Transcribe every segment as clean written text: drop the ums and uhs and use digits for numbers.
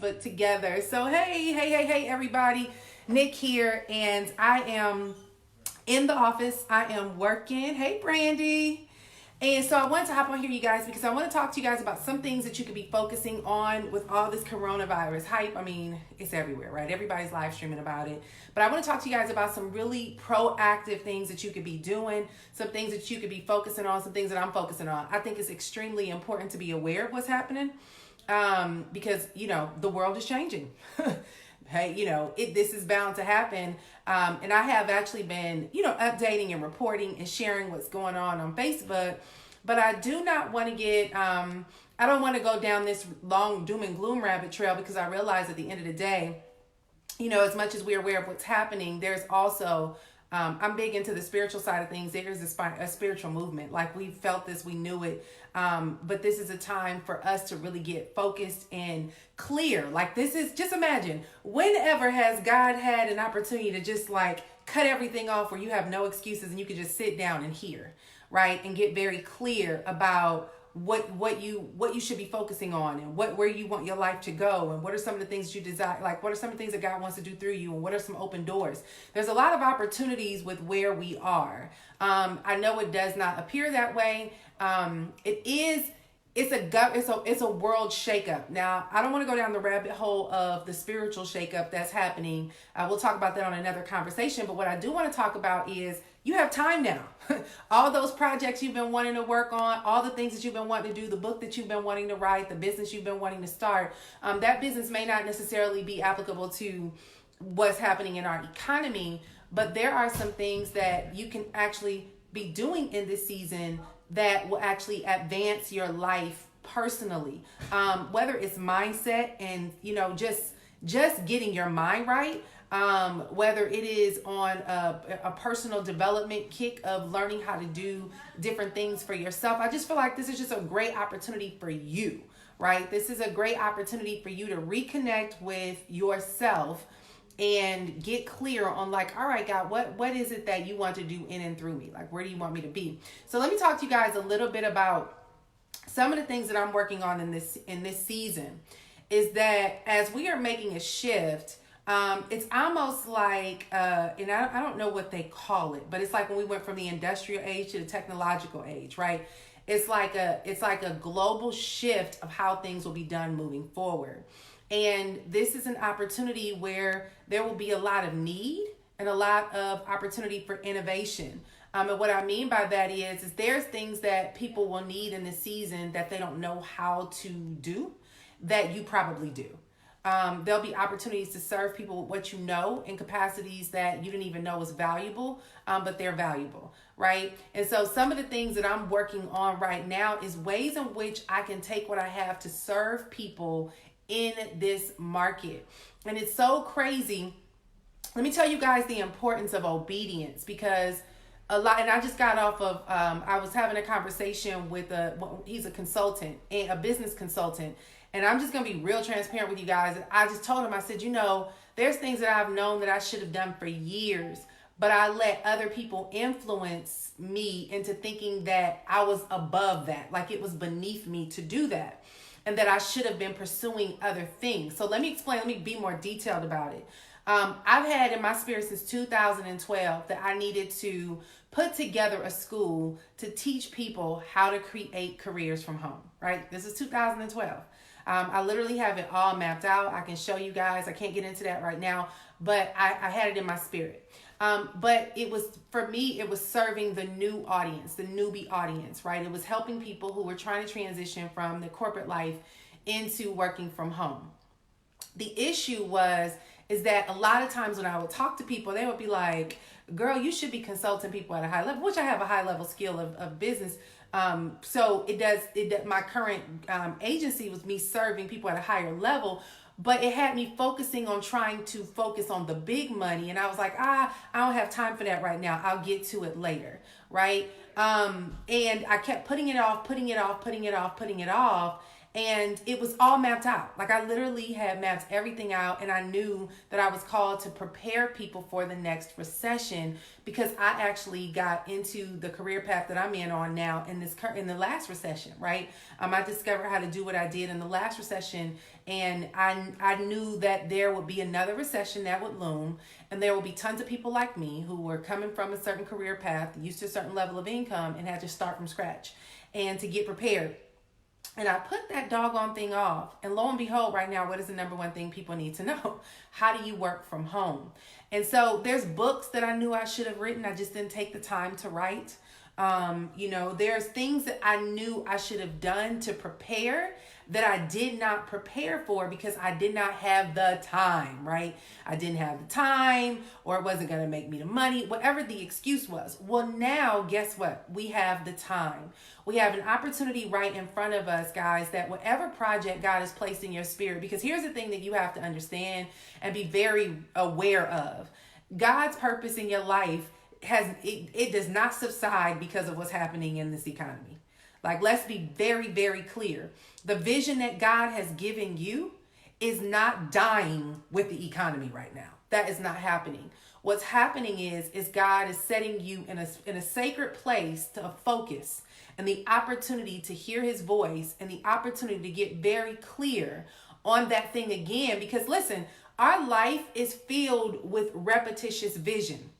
Facebook together. So hey, everybody. Nick here, and I am in the office. I am working. Hey, Brandy. And so I wanted to hop on here, you guys, because I want to talk to you guys about some things that you could be focusing on with all this coronavirus hype. I mean, it's everywhere, right? Everybody's live streaming about it. But I want to talk to you guys about some really proactive things that you could be doing, some things that you could be focusing on, some things that I'm focusing on. I think it's extremely important to be aware of what's happening because, the world is changing. Hey, this is bound to happen. And I have actually been, updating and reporting and sharing what's going on Facebook. But I do not want to I don't want to go down this long doom and gloom rabbit trail, because I realize at the end of the day, as much as we're aware of what's happening, there's also, I'm big into the spiritual side of things. There's a spiritual movement. Like, we felt this, we knew it. But this is a time for us to really get focused and clear. Like, just imagine, whenever has God had an opportunity to just like cut everything off where you have no excuses and you can just sit down and hear, right? And get very clear about what you should be focusing on, and where you want your life to go, and what are some of the things you desire, like what are some of the things that God wants to do through you, and what are some open doors. There's a lot of opportunities with where we are. I know it does not appear that way. It's a world shakeup. Now, I don't want to go down the rabbit hole of the spiritual shakeup that's happening. We'll talk about that on another conversation. But what I do want to talk about is you have time now. All those projects you've been wanting to work on, all the things that you've been wanting to do, the book that you've been wanting to write, the business you've been wanting to start, that business may not necessarily be applicable to what's happening in our economy, but there are some things that you can actually be doing in this season that will actually advance your life personally. Whether it's mindset and, just getting your mind right, whether it is on a personal development kick of learning how to do different things for yourself. I just feel like this is just a great opportunity for you, right? This is a great opportunity for you to reconnect with yourself and get clear on, like, all right, God, what is it that you want to do in and through me? Like, where do you want me to be? So let me talk to you guys a little bit about some of the things that I'm working on in this season. Is that as we are making a shift, it's almost like, and I don't know what they call it, but it's like when we went from the industrial age to the technological age, right? It's like a global shift of how things will be done moving forward. And this is an opportunity where there will be a lot of need and a lot of opportunity for innovation. And what I mean by that is there's things that people will need in this season that they don't know how to do that you probably do. There'll be opportunities to serve people with what you know in capacities that you didn't even know was valuable, but they're valuable, right? And so some of the things that I'm working on right now is ways in which I can take what I have to serve people in this market. And it's so crazy. Let me tell you guys the importance of obedience, because a lot, and I just got off of, I was having a conversation with he's a consultant, a business consultant. And I'm just going to be real transparent with you guys. I just told him, I said, there's things that I've known that I should have done for years, but I let other people influence me into thinking that I was above that, like it was beneath me to do that, and that I should have been pursuing other things. So let me explain, let me be more detailed about it. I've had in my spirit since 2012 that I needed to put together a school to teach people how to create careers from home, right? This is 2012. I literally have it all mapped out. I can show you guys. I can't get into that right now, but I had it in my spirit. But it was, for me, it was serving the new audience, the newbie audience, right? It was helping people who were trying to transition from the corporate life into working from home. The issue is that a lot of times when I would talk to people, they would be like, girl, you should be consulting people at a high level, which I have a high level skill of business. So my current agency was me serving people at a higher level, but it had me focusing on trying to focus on the big money. And I was like, I don't have time for that right now. I'll get to it later. Right. And I kept putting it off. And it was all mapped out. Like I literally had mapped everything out, and I knew that I was called to prepare people for the next recession, because I actually got into the career path that I'm in on now in the last recession, right? I discovered how to do what I did in the last recession, and I knew that there would be another recession that would loom, and there will be tons of people like me who were coming from a certain career path, used to a certain level of income, and had to start from scratch and to get prepared. And I put that doggone thing off. And lo and behold, right now, what is the number one thing people need to know? How do you work from home? And so there's books that I knew I should have written. I just didn't take the time to write. There's things that I knew I should have done to prepare that I did not prepare for because I did not have the time, right? I didn't have the time, or it wasn't going to make me the money, whatever the excuse was. Well, now, guess what? We have the time. We have an opportunity right in front of us, guys, that whatever project God has placed in your spirit, because here's the thing that you have to understand and be very aware of. God's purpose in your life it does not subside because of what's happening in this economy. Like, let's be very, very clear. The vision that God has given you is not dying with the economy right now. That is not happening. What's happening is God is setting you in a sacred place to focus, and the opportunity to hear his voice, and the opportunity to get very clear on that thing again. Because listen, our life is filled with repetitious vision.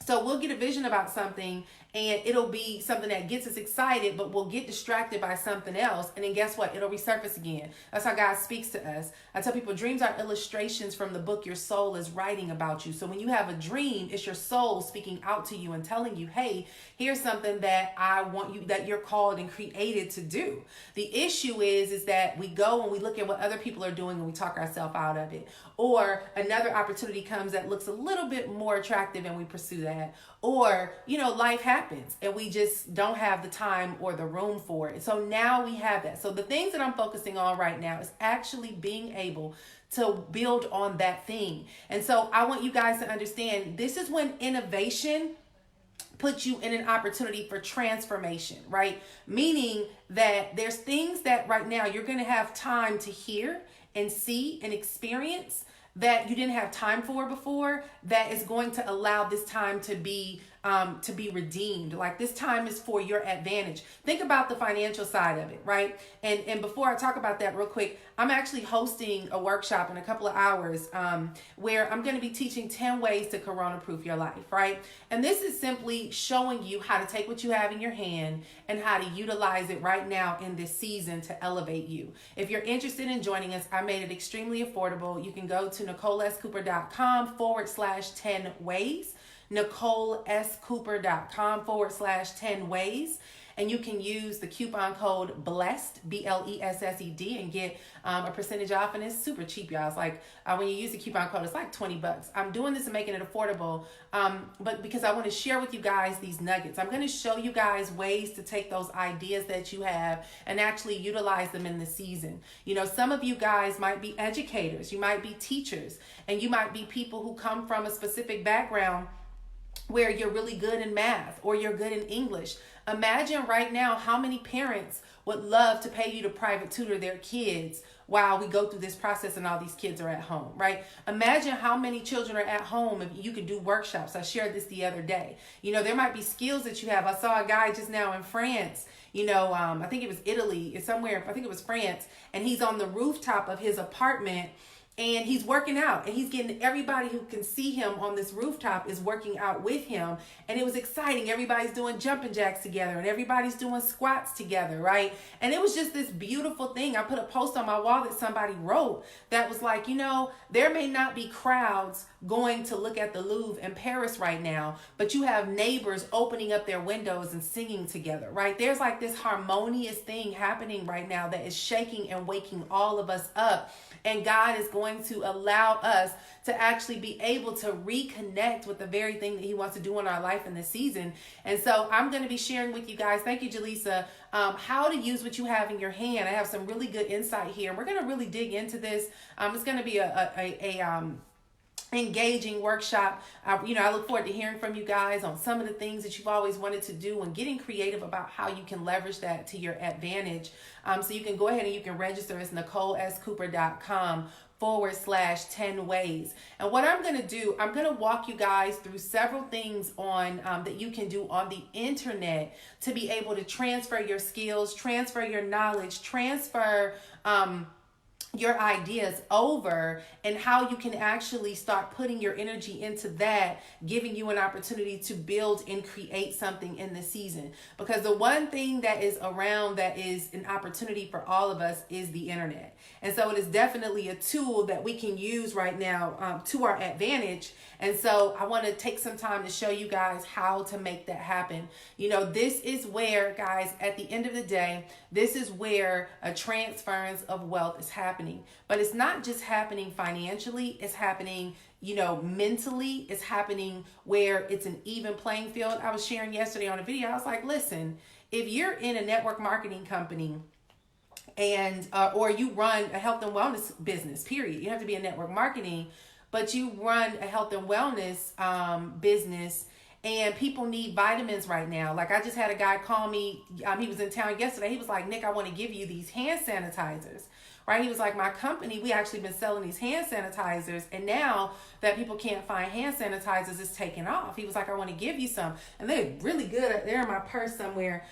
So we'll get a vision about something, and it'll be something that gets us excited, but we'll get distracted by something else. And then guess what? It'll resurface again. That's how God speaks to us. I tell people dreams are illustrations from the book your soul is writing about you. So when you have a dream, it's your soul speaking out to you and telling you, hey, here's something that I want you, that you're called and created to do. The issue is that we go and we look at what other people are doing and we talk ourselves out of it. Or another opportunity comes that looks a little bit more attractive and we pursue that. Or, life happens and we just don't have the time or the room for it. So now we have that. So the things that I'm focusing on right now is actually being able to build on that thing. And so I want you guys to understand, this is when innovation puts you in an opportunity for transformation, right? Meaning that there's things that right now you're going to have time to hear and see and experience that you didn't have time for before, that is going to allow this time to be redeemed. Like, this time is for your advantage. Think about the financial side of it, right? And before I talk about that real quick, I'm actually hosting a workshop in a couple of hours where I'm going to be teaching 10 ways to corona-proof your life, right? And this is simply showing you how to take what you have in your hand and how to utilize it right now in this season to elevate you. If you're interested in joining us, I made it extremely affordable. You can go to NicoleSCooper.com/10 ways. NicoleSCooper.com/10 ways. And you can use the coupon code BLESSED, BLESSED, and get a percentage off. And it's super cheap, y'all. It's like when you use the coupon code, it's like $20. I'm doing this and making it affordable, but because I want to share with you guys these nuggets. I'm going to show you guys ways to take those ideas that you have and actually utilize them in the season. Some of you guys might be educators, you might be teachers, and you might be people who come from a specific background where you're really good in math or you're good in English. Imagine right now how many parents would love to pay you to private tutor their kids while we go through this process and all these kids are at home, right? Imagine how many children are at home if you could do workshops. I shared this the other day. There might be skills that you have. I saw a guy just now in France, I think it was Italy, it's somewhere, I think it was France, and he's on the rooftop of his apartment. And he's working out, and he's getting everybody who can see him on this rooftop is working out with him. And it was exciting. Everybody's doing jumping jacks together, and everybody's doing squats together, right? And it was just this beautiful thing. I put a post on my wall that somebody wrote that was like, there may not be crowds going to look at the Louvre in Paris right now, but you have neighbors opening up their windows and singing together, right? There's like this harmonious thing happening right now that is shaking and waking all of us up. And God is going to allow us to actually be able to reconnect with the very thing that he wants to do in our life in this season. And so I'm going to be sharing with you guys, thank you, Jaleesa, how to use what you have in your hand. I have some really good insight here. We're going to really dig into this. It's going to be engaging workshop. I look forward to hearing from you guys on some of the things that you've always wanted to do and getting creative about how you can leverage that to your advantage. So you can go ahead and you can register. It's NicoleSCooper.com/10 ways. And what I'm going to do, I'm going to walk you guys through several things on that you can do on the internet to be able to transfer your skills, transfer your knowledge, transfer your ideas over, and how you can actually start putting your energy into that, giving you an opportunity to build and create something in the season. Because the one thing that is around that is an opportunity for all of us is the internet. And so it is definitely a tool that we can use right now to our advantage. And so I want to take some time to show you guys how to make that happen. This is where, guys, at the end of the day, this is where a transference of wealth is happening. But it's not just happening financially, it's happening mentally. It's happening where it's an even playing field. I was sharing yesterday on a video, I was like, listen, if you're in a network marketing company and or you run a health and wellness business, period, you have to be in network marketing, but you run a health and wellness business, and people need vitamins right now. Like, I just had a guy call me. He was in town yesterday. He was like, Nick, I want to give you these hand sanitizers. Right? He was like, my company, we actually been selling these hand sanitizers, and now that people can't find hand sanitizers, it's taken off. He was like, I want to give you some. And they're really good. They're in my purse somewhere.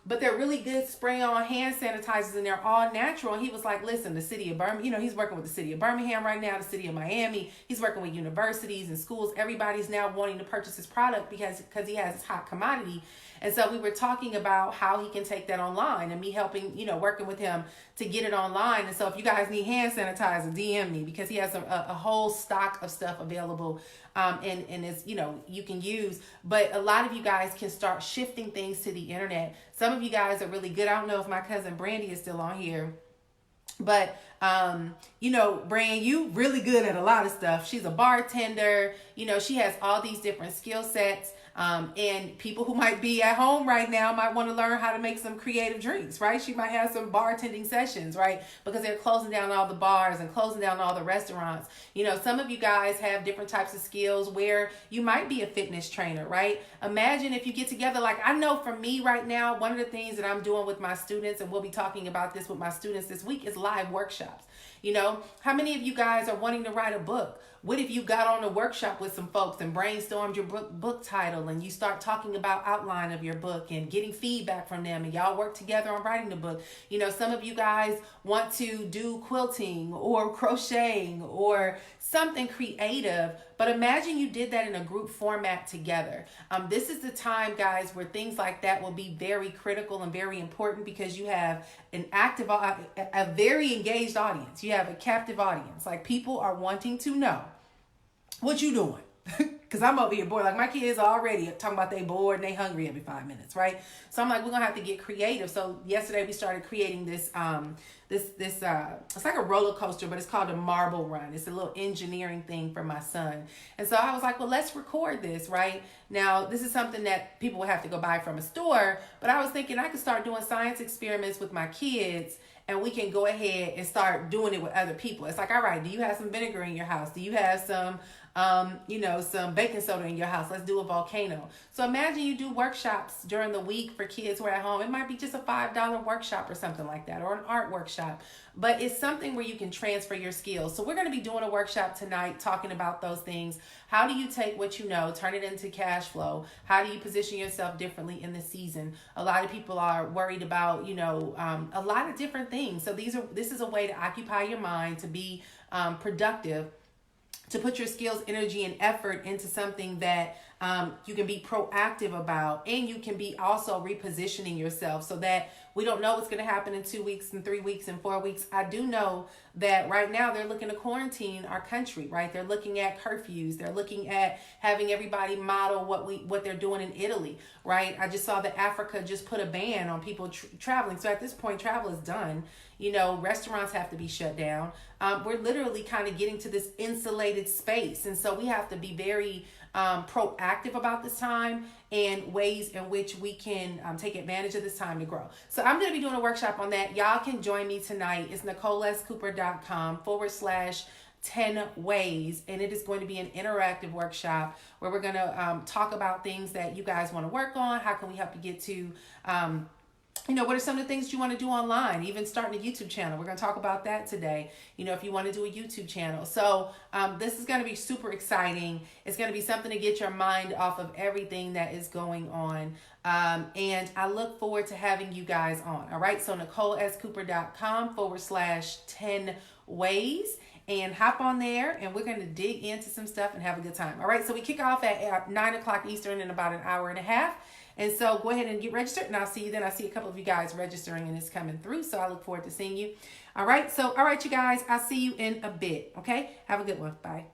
But they're really good spray-on hand sanitizers, and they're all natural. And he was like, listen, the city of Birmingham, he's working with the city of Birmingham right now, the city of Miami. He's working with universities and schools. Everybody's now wanting to purchase his product because he has this hot commodity. And so we were talking about how he can take that online, and me helping, working with him to get it online. And so if you guys need hand sanitizer, DM me, because he has a whole stock of stuff available and it's, you can use. But a lot of you guys can start shifting things to the internet. Some of you guys are really good. I don't know if my cousin Brandy is still on here. But, Brand, you really good at a lot of stuff. She's a bartender. She has all these different skill sets. And people who might be at home right now might want to learn how to make some creative drinks, right? She might have some bartending sessions, right? Because they're closing down all the bars and closing down all the restaurants. Some of you guys have different types of skills where you might be a fitness trainer, right? Imagine if you get together, like I know for me right now, one of the things that I'm doing with my students, and we'll be talking about this with my students this week, is live workshops. How many of you guys are wanting to write a book? What if you got on a workshop with some folks and brainstormed your book title, and you start talking about outline of your book and getting feedback from them, and y'all work together on writing the book? Some of you guys want to do quilting or crocheting or something creative, but imagine you did that in a group format together. This is the time, guys, where things like that will be very critical and very important, because you have an active, a very engaged audience. You have a captive audience. Like, people are wanting to know what you doing. Because I'm over here bored. Like, my kids are already talking about they bored and they hungry every 5 minutes, right? So I'm like, we're gonna have to get creative. So yesterday we started creating this it's like a roller coaster, but it's called a marble run. It's a little engineering thing for my son. And so I was like, well, let's record this, right? Now, this is something that people would have to go buy from a store, but I was thinking I could start doing science experiments with my kids, and we can go ahead and start doing it with other people. It's like, all right, do you have some vinegar in your house? Do you have some some baking soda in your house? Let's do a volcano. So imagine you do workshops during the week for kids who are at home. It might be just a $5 workshop or something like that, or an art workshop, but it's something where you can transfer your skills. So we're going to be doing a workshop tonight talking about those things. How do you take what you know, turn it into cash flow? How do you position yourself differently in the season? A lot of people are worried about, a lot of different things. So this is a way to occupy your mind, to be productive, to put your skills, energy, and effort into something that you can be proactive about, and you can be also repositioning yourself so that we don't know what's going to happen in 2 weeks and 3 weeks and 4 weeks. I do know that right now they're looking to quarantine our country, right? They're looking at curfews. They're looking at having everybody model what they're doing in Italy, right? I just saw that Africa just put a ban on people traveling. So at this point, travel is done. Restaurants have to be shut down. We're literally kind of getting to this insulated space. And so we have to be very proactive about this time and ways in which we can take advantage of this time to grow. So I'm going to be doing a workshop on that. Y'all can join me tonight. It's NicoleSCooper.com 10 ways, and it is going to be an interactive workshop where we're going to talk about things that you guys want to work on. How can we help you get to what are some of the things you want to do online, even starting a YouTube channel. We're going to talk about that today, if you want to do a YouTube channel. So this is going to be super exciting. It's going to be something to get your mind off of everything that is going on. And I look forward to having you guys on. All right. So NicoleSCooper.com/10 ways. And hop on there, and we're going to dig into some stuff and have a good time. All right, so we kick off at 9 o'clock Eastern in about an hour and a half. And so go ahead and get registered, and I'll see you then. I see a couple of you guys registering, and it's coming through, so I look forward to seeing you. All right, you guys, I'll see you in a bit, okay? Have a good one. Bye.